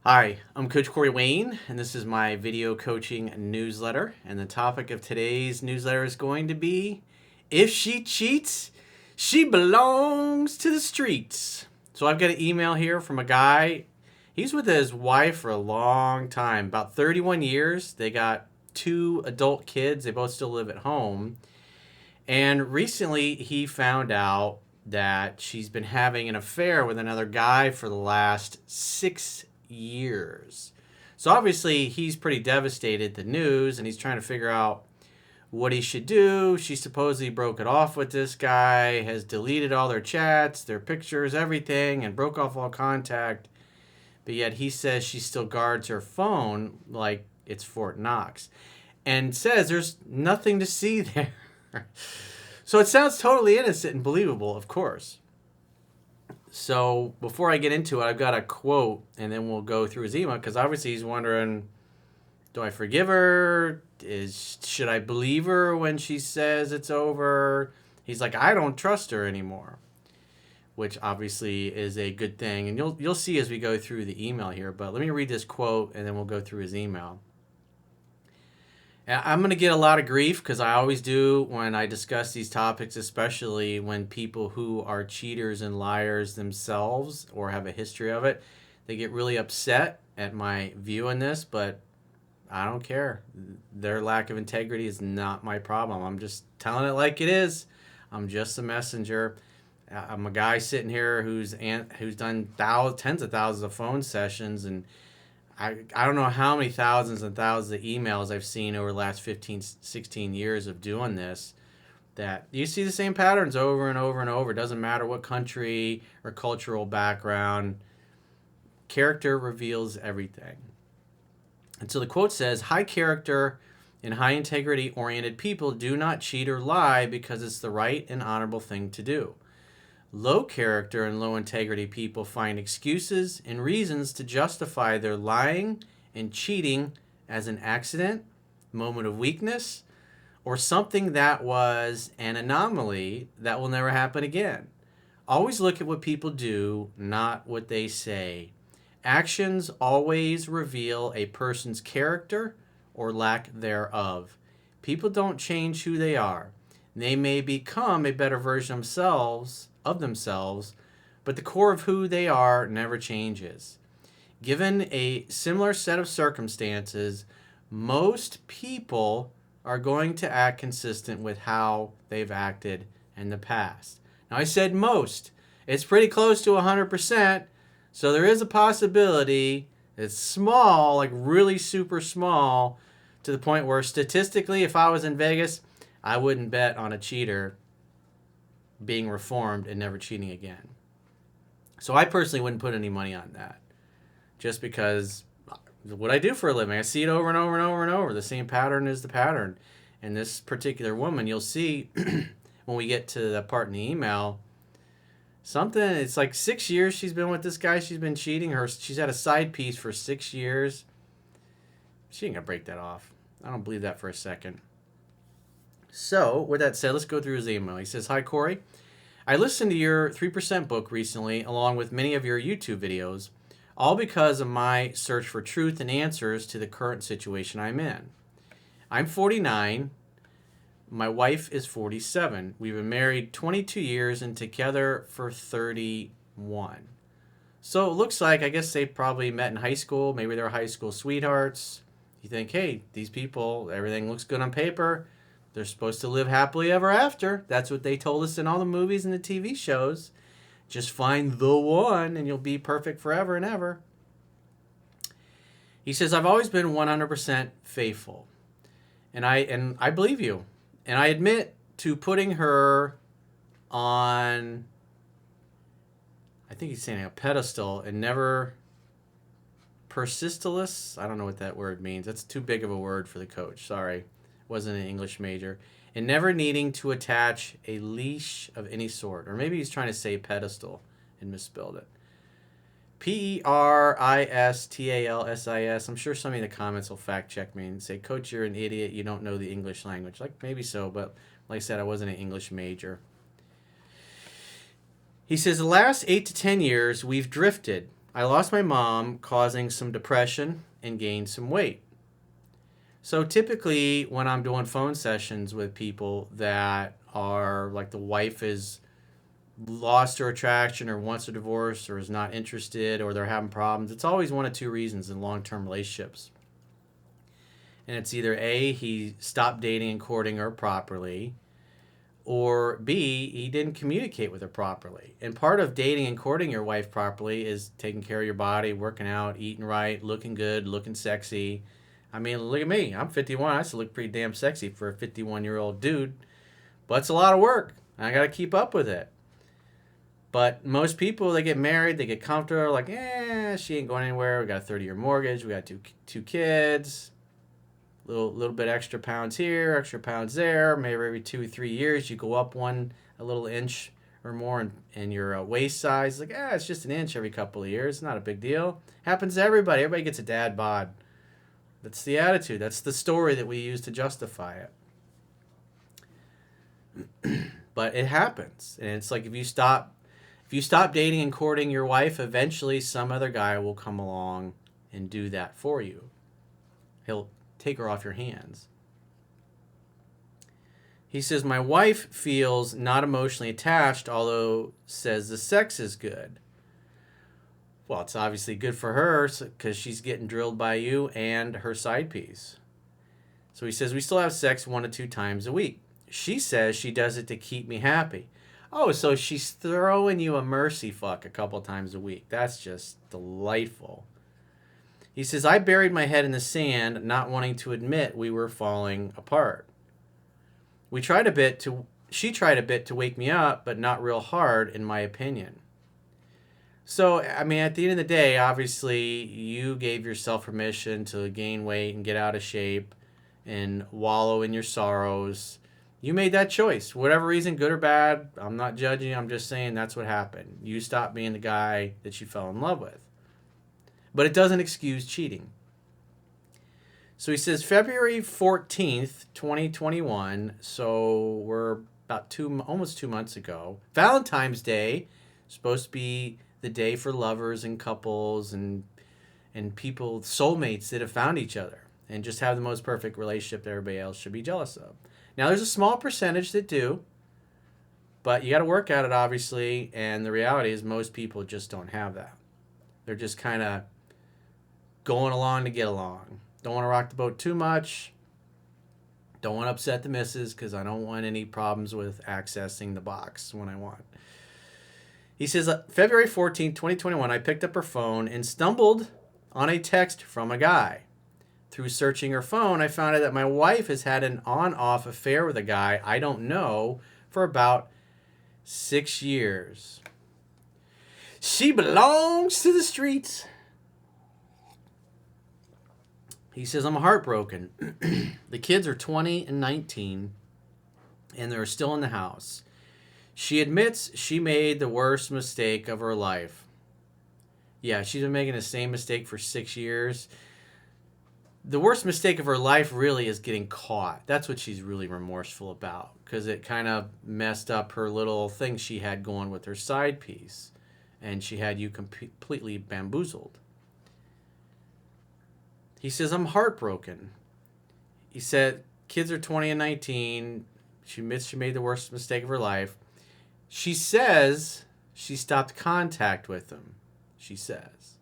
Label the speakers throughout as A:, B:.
A: Hi, I'm Coach Corey Wayne, and this is my video coaching newsletter. And the topic of today's newsletter is going to be if she cheats, she belongs to the streets. So I've got an email here from a guy. He's with his wife for a long time, about 31 years. They got two adult kids. They both still live at home. And recently he found out that she's been having an affair with another guy for the last 6 years. So obviously he's pretty devastated at the news and he's trying to figure out what he should do. She supposedly broke it off with this guy, has deleted all their chats, their pictures, everything, and broke off all contact. But yet he says she still guards her phone like it's Fort Knox and says there's nothing to see there. So it sounds totally innocent and believable, of course. So before I get into it, I've got a quote, and then we'll go through his email, because obviously he's wondering, do I forgive her? Should I believe her when she says it's over? He's like, I don't trust her anymore, which obviously is a good thing. And you'll see as we go through the email here, but let me read this quote, and then we'll go through his email. I'm going to get a lot of grief because I always do when I discuss these topics, especially when people who are cheaters and liars themselves or have a history of it, they get really upset at my view on this, but I don't care. Their lack of integrity is not my problem. I'm just telling it like it is. I'm just a messenger. I'm a guy sitting here who's done tens of thousands of phone sessions, and I don't know how many thousands and thousands of emails I've seen over the last 15, 16 years of doing this, that you see the same patterns over and over and over. It doesn't matter what country or cultural background. Character reveals everything. And so the quote says, high character and high integrity oriented people do not cheat or lie because it's the right and honorable thing to do. Low character and low integrity people find excuses and reasons to justify their lying and cheating as an accident, moment of weakness, or something that was an anomaly that will never happen again. Always look at what people do, not what they say. Actions always reveal a person's character or lack thereof. People don't change who they are. They may become a better version of themselves, but the core of who they are never changes. Given a similar set of circumstances, most people are going to act consistent with how they've acted in the past. Now, I said most. It's pretty close to 100%, so there is a possibility it's small, like really super small, to the point where statistically, if I was in Vegas, I wouldn't bet on a cheater being reformed and never cheating again. So I personally wouldn't put any money on that, just because what I do for a living, I see it over and over and over and over. The same pattern is the pattern. And this particular woman, you'll see when we get to the part in the email, it's like 6 years she's been with this guy. She's been cheating. She's had a side piece for 6 years. She ain't gonna break that off. I don't believe that for a second. So, with that said, let's go through his email. He says, hi, Corey. I listened to your 3% book recently, along with many of your YouTube videos, all because of my search for truth and answers to the current situation I'm in. I'm 49. My wife is 47. We've been married 22 years and together for 31. So, it looks like, I guess they probably met in high school. Maybe they're high school sweethearts. You think, hey, these people, everything looks good on paper. They're supposed to live happily ever after. That's what they told us in all the movies and the TV shows. Just find the one and you'll be perfect forever and ever. He says, I've always been 100% faithful. And I believe you. And I admit to putting her on, I think he's saying a pedestal, and never persistilus. I don't know what that word means. That's too big of a word for the coach. Sorry. Wasn't an English major, and never needing to attach a leash of any sort. Or maybe he's trying to say pedestal and misspelled it. Peristalsis. I'm sure somebody in the comments will fact check me and say, Coach, you're an idiot. You don't know the English language. Like, maybe so, but like I said, I wasn't an English major. He says, the last 8 to 10 years, we've drifted. I lost my mom, causing some depression and gained some weight. So typically, when I'm doing phone sessions with people that are like the wife is lost her attraction or wants a divorce or is not interested or they're having problems, it's always one of two reasons in long term relationships. And it's either A, he stopped dating and courting her properly, or B, he didn't communicate with her properly. And part of dating and courting your wife properly is taking care of your body, working out, eating right, looking good, looking sexy. I mean, look at me. I'm 51. I still look pretty damn sexy for a 51-year-old dude. But it's a lot of work. I got to keep up with it. But most people, they get married, they get comfortable, like, she ain't going anywhere. We got a 30-year mortgage. We got two kids. Little bit extra pounds here, extra pounds there. Maybe every 2 or 3 years you go up a little inch or more in your waist size. Like, it's just an inch every couple of years. It's not a big deal. Happens to everybody. Everybody gets a dad bod. That's the attitude. That's the story that we use to justify it. But it happens, and it's like if you stop dating and courting your wife, eventually some other guy will come along and do that for you. He'll take her off your hands. He says, my wife feels not emotionally attached, although says the sex is good. Well, it's obviously good for her because she's getting drilled by you and her side piece. So he says, we still have sex 1 to 2 times a week. She says she does it to keep me happy. Oh, so she's throwing you a mercy fuck a couple times a week. That's just delightful. He says, I buried my head in the sand, not wanting to admit we were falling apart. She tried a bit to wake me up, but not real hard, in my opinion. So, I mean, at the end of the day, obviously, you gave yourself permission to gain weight and get out of shape and wallow in your sorrows. You made that choice. Whatever reason, good or bad, I'm not judging you. I'm just saying that's what happened. You stopped being the guy that you fell in love with. But it doesn't excuse cheating. So he says February 14th, 2021, so we're about almost 2 months ago. Valentine's Day, supposed to be the day for lovers and couples and people, soulmates that have found each other and just have the most perfect relationship that everybody else should be jealous of. Now, there's a small percentage that do, but you got to work at it, obviously, and the reality is most people just don't have that. They're just kind of going along to get along. Don't want to rock the boat too much. Don't want to upset the missus because I don't want any problems with accessing the box when I want. He says, February 14, 2021, I picked up her phone and stumbled on a text from a guy. Through searching her phone, I found out that my wife has had an on-off affair with a guy I don't know for about 6 years. She belongs to the streets. He says, I'm heartbroken. The kids are 20 and 19, and they're still in the house. She admits she made the worst mistake of her life. Yeah, she's been making the same mistake for 6 years. The worst mistake of her life really is getting caught. That's what she's really remorseful about, because it kind of messed up her little thing she had going with her side piece, and she had you completely bamboozled. He says, I'm heartbroken. He said, kids are 20 and 19. She admits she made the worst mistake of her life. She says she stopped contact with him. She says.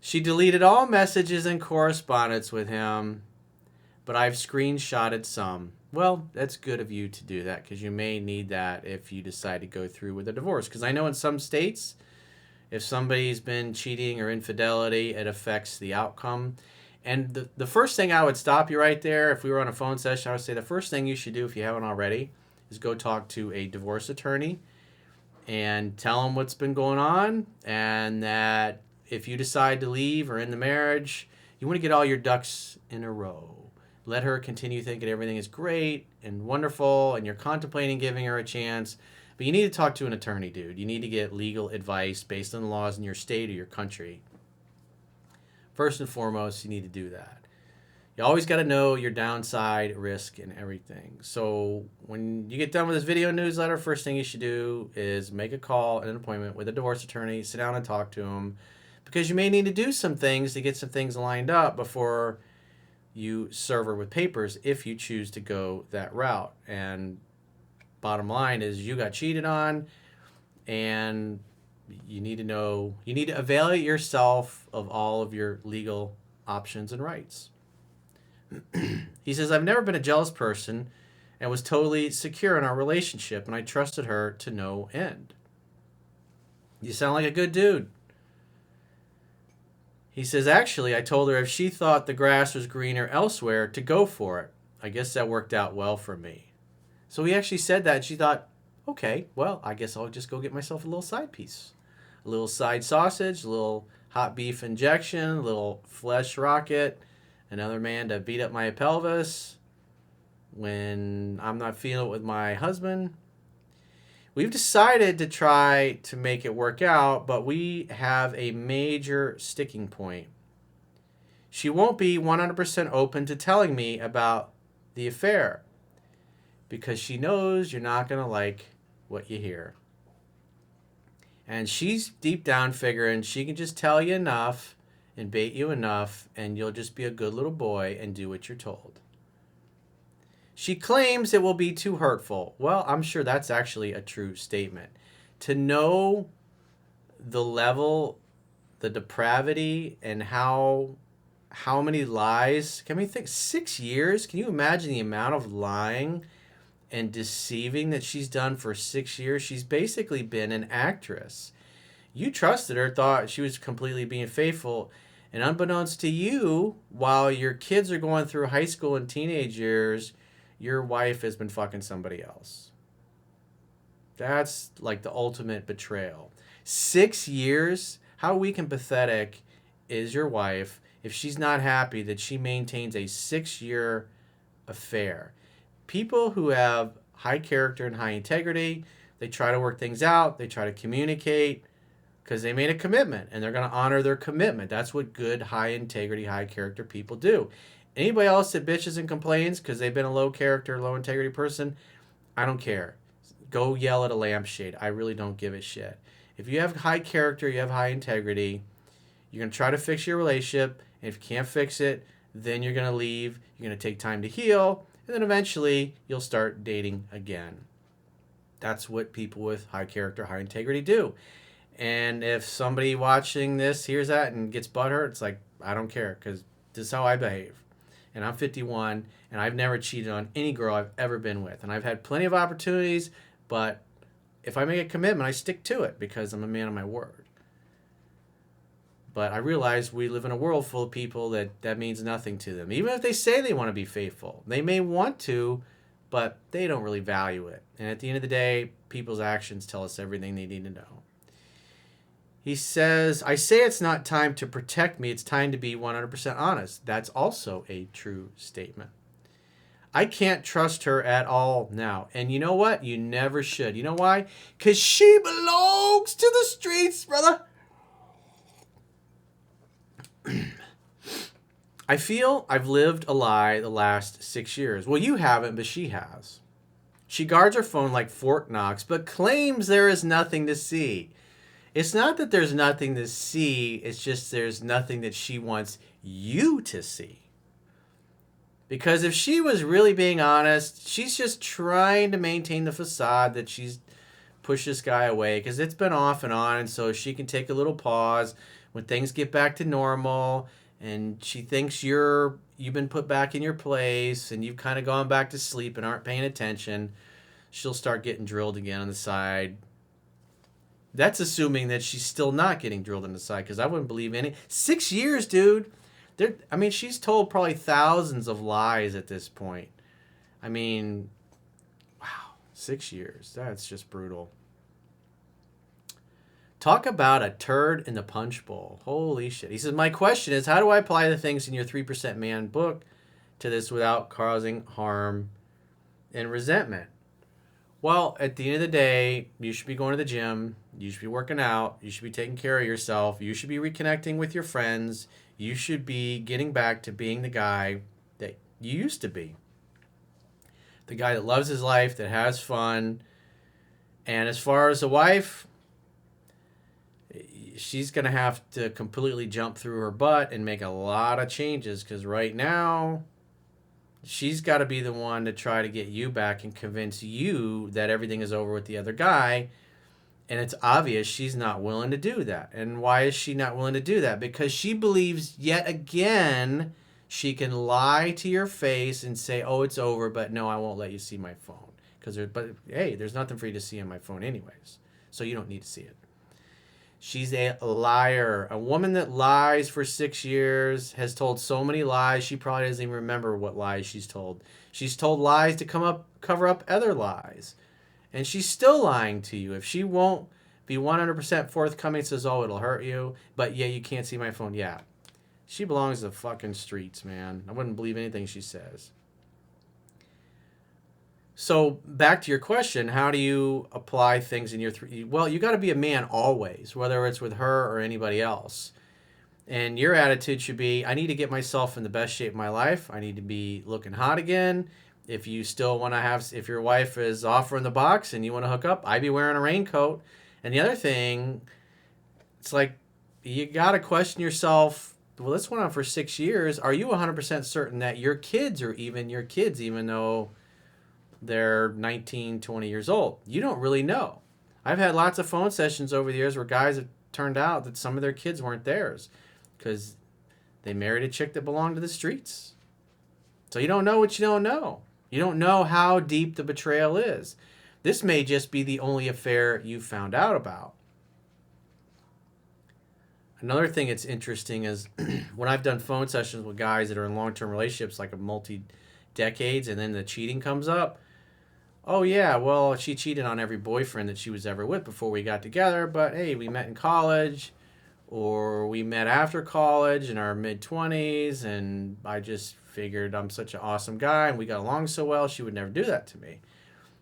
A: She deleted all messages and correspondence with him, but I've screenshotted some. Well, that's good of you to do that because you may need that if you decide to go through with a divorce. Because I know in some states, if somebody's been cheating or infidelity, it affects the outcome. And the first thing I would stop you right there, if we were on a phone session, I would say the first thing you should do if you haven't already is go talk to a divorce attorney and tell them what's been going on, and that if you decide to leave or end the marriage, you want to get all your ducks in a row. Let her continue thinking everything is great and wonderful and you're contemplating giving her a chance. But you need to talk to an attorney, dude. You need to get legal advice based on the laws in your state or your country. First and foremost, you need to do that. You always got to know your downside risk and everything. So when you get done with this video newsletter, first thing you should do is make a call and an appointment with a divorce attorney, sit down and talk to him, because you may need to do some things to get some things lined up before you serve her with papers if you choose to go that route. And bottom line is you got cheated on, and you need to avail yourself of all of your legal options and rights. He says, I've never been a jealous person and was totally secure in our relationship, and I trusted her to no end. You sound like a good dude. He says, actually, I told her if she thought the grass was greener elsewhere to go for it. I guess that worked out well for me. So he actually said that, and she thought, okay, well, I guess I'll just go get myself a little side piece. A little side sausage, a little hot beef injection, a little flesh rocket, another man to beat up my pelvis when I'm not feeling it with my husband. We've decided to try to make it work out, but we have a major sticking point. She won't be 100% open to telling me about the affair because she knows you're not going to like what you hear. And she's deep down figuring she can just tell you enough and bait you enough, and you'll just be a good little boy and do what you're told. She claims it will be too hurtful. Well, I'm sure that's actually a true statement. To know the level, the depravity, and how many lies. Can we think 6 years? Can you imagine the amount of lying and deceiving that she's done for 6 years? She's basically been an actress. You trusted her, thought she was completely being faithful, and unbeknownst to you, while your kids are going through high school and teenage years, your wife has been fucking somebody else. That's like the ultimate betrayal. 6 years? How weak and pathetic is your wife if she's not happy that she maintains a 6-year affair? People who have high character and high integrity, they try to work things out, they try to communicate, because they made a commitment and they're going to honor their commitment. That's what good, high integrity, high character people do. Anybody else that bitches and complains because they've been a low character, low integrity person, I don't care. Go yell at a lampshade. I really don't give a shit. If you have high character, you have high integrity, you're going to try to fix your relationship. And if you can't fix it, then you're going to leave. You're going to take time to heal. And then eventually you'll start dating again. That's what people with high character, high integrity do. And if somebody watching this hears that and gets butthurt, it's like, I don't care, because this is how I behave. And I'm 51, and I've never cheated on any girl I've ever been with. And I've had plenty of opportunities, but if I make a commitment, I stick to it because I'm a man of my word. But I realize we live in a world full of people that means nothing to them. Even if they say they want to be faithful, they may want to, but they don't really value it. And at the end of the day, people's actions tell us everything they need to know. He says, I say it's not time to protect me. It's time to be 100% honest. That's also a true statement. I can't trust her at all now. And you know what? You never should. You know why? Because she belongs to the streets, brother. I feel I've lived a lie the last 6 years. Well, you haven't, but she has. She guards her phone like Fort Knox, but claims there is nothing to see. It's not that there's nothing to see, it's just there's nothing that she wants you to see. Because if she was really being honest, she's just trying to maintain the facade that she's pushed this guy away, because it's been off and on, and so she can take a little pause when things get back to normal, and she thinks you've been put back in your place, and you've kind of gone back to sleep and aren't paying attention. She'll start getting drilled again on the side. That's assuming that she's still not getting drilled on the side, because I wouldn't believe any. 6 years, dude. She's told probably thousands of lies at this point. I mean, wow, 6 years. That's just brutal. Talk about a turd in the punch bowl. Holy shit. He says, my question is, how do I apply the things in your 3% Man book to this without causing harm and resentment? Well, at the end of the day, you should be going to the gym. You should be working out. You should be taking care of yourself. You should be reconnecting with your friends. You should be getting back to being the guy you used to be. The guy that loves his life, that has fun. And as far as the wife, she's going to have to completely jump through her butt and make a lot of changes, because right now she's got to be the one to try to get you back and convince you that everything is over with the other guy. And it's obvious she's not willing to do that. And why is she not willing to do that? Because she believes yet again she can lie to your face and say, oh, it's over, but no, I won't let you see my phone. But hey, there's nothing for you to see on my phone anyways, so you don't need to see it. She's a liar. A woman that lies for 6 years, has told so many lies, she probably doesn't even remember what lies she's told. She's told lies to cover up other lies. And she's still lying to you. If she won't be 100% forthcoming, says, oh, it'll hurt you, but yeah, you can't see my phone. Yeah. She belongs to the fucking streets, man. I wouldn't believe anything she says. So back to your question, how do you apply things in your well, you got to be a man always, whether it's with her or anybody else. And your attitude should be, I need to get myself in the best shape of my life. I need to be looking hot again. If you still want to if your wife is offering the box and you want to hook up, I'd be wearing a raincoat. And the other thing, it's like, you got to question yourself. Well, this went on for 6 years. Are you 100% certain that your kids are even your kids, even though they're 19, 20 years old? You don't really know. I've had lots of phone sessions over the years where guys have turned out that some of their kids weren't theirs because they married a chick that belonged to the streets. So you don't know what you don't know. You don't know how deep the betrayal is. This may just be the only affair you found out about. Another thing that's interesting is when I've done phone sessions with guys that are in long-term relationships, like a multi-decades, and then the cheating comes up. Oh, yeah, well, she cheated on every boyfriend that she was ever with before we got together, but hey, we met in college, or we met after college in our mid-20s, and I just figured I'm such an awesome guy, and we got along so well, she would never do that to me.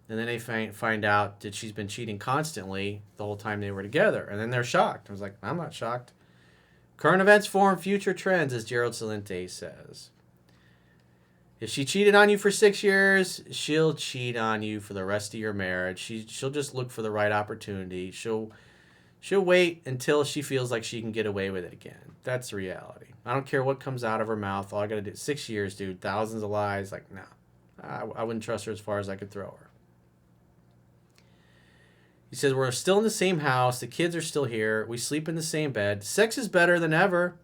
A: And then they find out that she's been cheating constantly the whole time they were together, and then they're shocked. I was like, I'm not shocked. Current events form future trends, as Gerald Celente says. If she cheated on you for 6 years, she'll cheat on you for the rest of your marriage. She'll just look for the right opportunity. She'll wait until she feels like she can get away with it again. That's the reality. I don't care what comes out of her mouth. All I got to do, 6 years, dude, thousands of lies. Like, no, I wouldn't trust her as far as I could throw her. He says, we're still in the same house. The kids are still here. We sleep in the same bed. Sex is better than ever.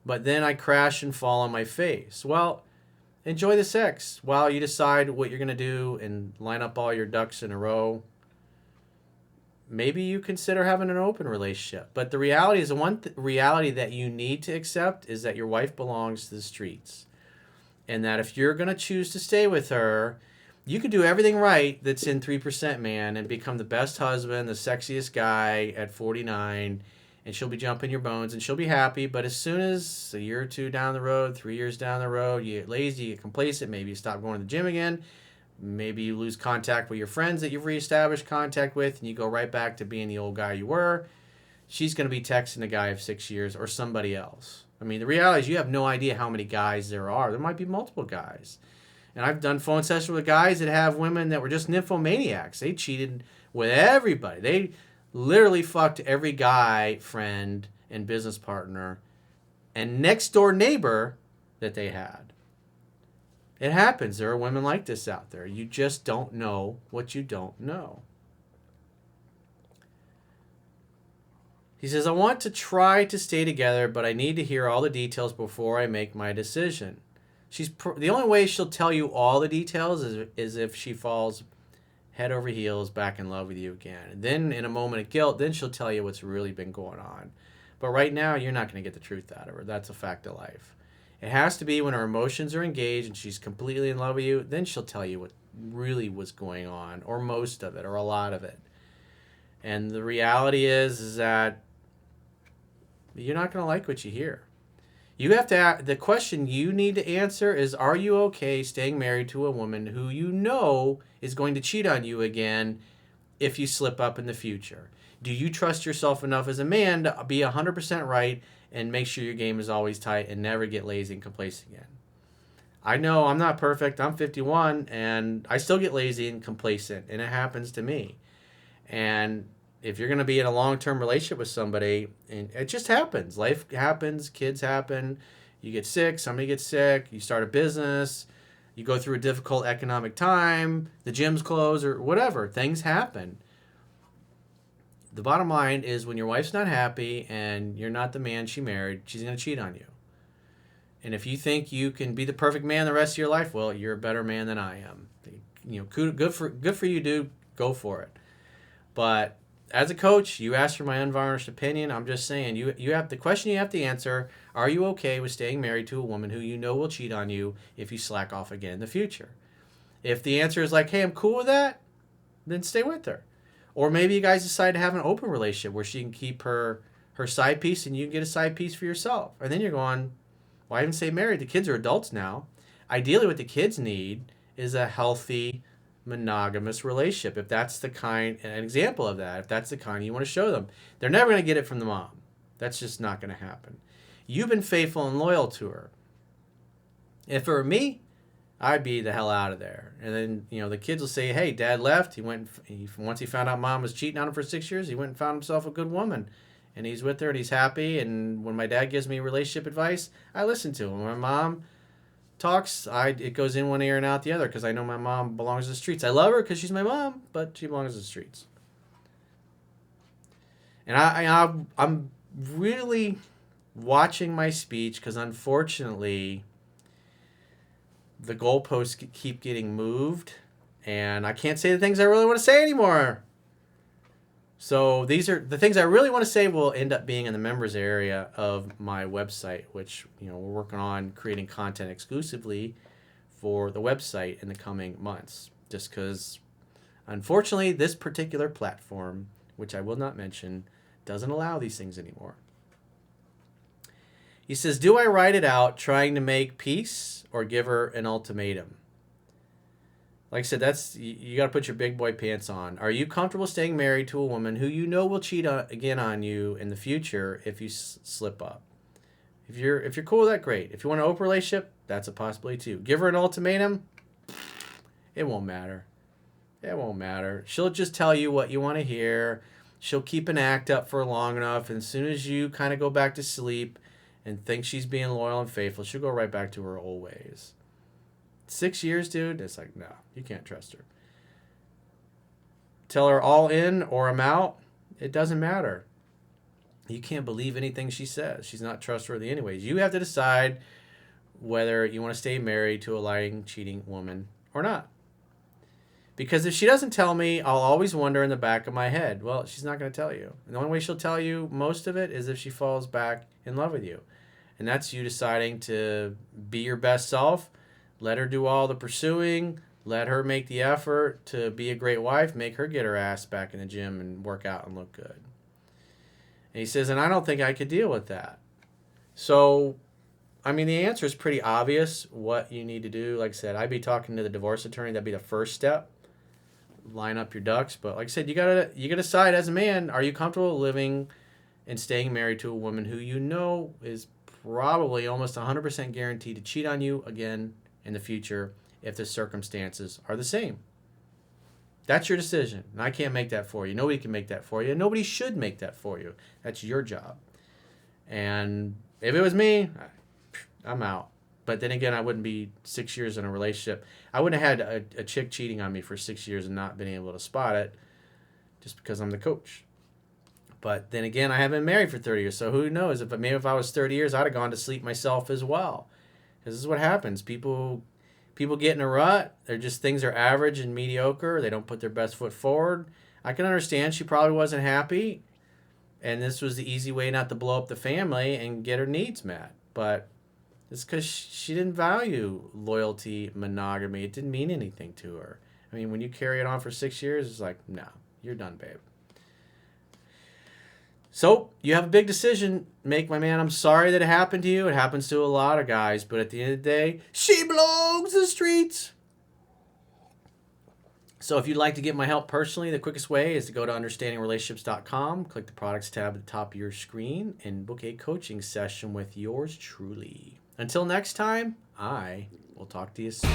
A: But then I crash and fall on my face. Well, enjoy the sex while you decide what you're going to do and line up all your ducks in a row. Maybe you consider having an open relationship. But the reality is, the one reality that you need to accept is that your wife belongs to the streets. And that if you're going to choose to stay with her, you can do everything right that's in 3% Man and become the best husband, the sexiest guy at 49, and she'll be jumping your bones and she'll be happy. But as soon as a year or two down the road, 3 years down the road, you get lazy, you get complacent, maybe you stop going to the gym again, maybe you lose contact with your friends that you've reestablished contact with, and you go right back to being the old guy you were, she's going to be texting a guy of 6 years or somebody else. I mean, the reality is you have no idea how many guys there are. There might be multiple guys. And I've done phone sessions with guys that have women that were just nymphomaniacs. They cheated with everybody. They literally fucked every guy, friend, and business partner and next door neighbor that they had. It happens. There are women like this out there. You just don't know what you don't know. He says, I want to try to stay together, but I need to hear all the details before I make my decision. The only way she'll tell you all the details is if she falls head over heels back in love with you again. And then in a moment of guilt, then she'll tell you what's really been going on. But right now, you're not going to get the truth out of her. That's a fact of life. It has to be when her emotions are engaged and she's completely in love with you, then she'll tell you what really was going on, or most of it, or a lot of it. And the reality is that you're not going to like what you hear. You have to. The question you need to answer is, are you okay staying married to a woman who you know is going to cheat on you again if you slip up in the future? Do you trust yourself enough as a man to be 100% right and make sure your game is always tight and never get lazy and complacent again? I know I'm not perfect. I'm 51 and I still get lazy and complacent, and it happens to me. And if you're going to be in a long-term relationship with somebody, and it just happens, life happens, kids happen, you get sick, somebody gets sick, you start a business, you go through a difficult economic time, the gym's closed or whatever, things happen. The bottom line is when your wife's not happy and you're not the man she married, she's going to cheat on you. And if you think you can be the perfect man the rest of your life, well, you're a better man than I am. Good for you, dude. Go for it. But as a coach, you asked for my unvarnished opinion. I'm just saying, you have the question you have to answer: are you okay with staying married to a woman who you know will cheat on you if you slack off again in the future? If the answer is like, hey, I'm cool with that, then stay with her. Or maybe you guys decide to have an open relationship where she can keep her side piece and you can get a side piece for yourself. And then you're going, well, I even say married. The kids are adults now. Ideally, what the kids need is a healthy monogamous relationship. If that's the kind, an example of that, if that's the kind you want to show them, they're never going to get it from the mom. That's just not going to happen. You've been faithful and loyal to her. If it were me, I'd be the hell out of there. And then, the kids will say, hey, dad left. Once he found out mom was cheating on him for 6 years, he went and found himself a good woman. And he's with her and he's happy. And when my dad gives me relationship advice, I listen to him. When my mom talks, it goes in one ear and out the other because I know my mom belongs to the streets. I love her because she's my mom, but she belongs to the streets. And I'm really watching my speech because unfortunately the goalposts keep getting moved and I can't say the things I really want to say anymore. So these are the things I really want to say will end up being in the members area of my website, which, we're working on creating content exclusively for the website in the coming months. Just because, unfortunately, this particular platform, which I will not mention, doesn't allow these things anymore. He says, do I write it out trying to make peace or give her an ultimatum? Like I said, you got to put your big boy pants on. Are you comfortable staying married to a woman who you know will cheat again on you in the future if you slip up? If you're cool with that, great. If you want an open relationship, that's a possibility too. Give her an ultimatum, it won't matter. It won't matter. She'll just tell you what you want to hear. She'll keep an act up for long enough, and as soon as you kind of go back to sleep and think she's being loyal and faithful, she'll go right back to her old ways. 6 years, dude, it's like, no, you can't trust her. Tell her all in or I'm out, it doesn't matter. You can't believe anything she says. She's not trustworthy anyways. You have to decide whether you want to stay married to a lying, cheating woman or not. Because if she doesn't tell me, I'll always wonder in the back of my head, well, she's not going to tell you. And the only way she'll tell you most of it is if she falls back in love with you. And that's you deciding to be your best self. Let her do all the pursuing. Let her make the effort to be a great wife. Make her get her ass back in the gym and work out and look good. And he says, and I don't think I could deal with that. So, the answer is pretty obvious what you need to do. Like I said, I'd be talking to the divorce attorney. That'd be the first step. Line up your ducks. But like I said, you gotta decide as a man, are you comfortable living and staying married to a woman who you know is probably almost 100% guaranteed to cheat on you again in the future if the circumstances are the same? That's your decision. And I can't make that for you. Nobody can make that for you. Nobody should make that for you. That's your job. And if it was me, I'm out. But then again, I wouldn't be 6 years in a relationship. I wouldn't have had a chick cheating on me for 6 years and not been able to spot it just because I'm the coach. But then again, I haven't been married for 30 years. So who knows? Maybe if I was 30 years, I'd have gone to sleep myself as well. This is what happens. People get in a rut. Things are average and mediocre. They don't put their best foot forward. I can understand she probably wasn't happy, and this was the easy way not to blow up the family and get her needs met. But it's because she didn't value loyalty, monogamy. It didn't mean anything to her. When you carry it on for 6 years, it's like, no, you're done, babe. So, you have a big decision. Make, my man. I'm sorry that it happened to you. It happens to a lot of guys. But at the end of the day, she belongs to the streets. So, if you'd like to get my help personally, the quickest way is to go to understandingrelationships.com, click the products tab at the top of your screen, and book a coaching session with yours truly. Until next time, I We'll talk to you soon.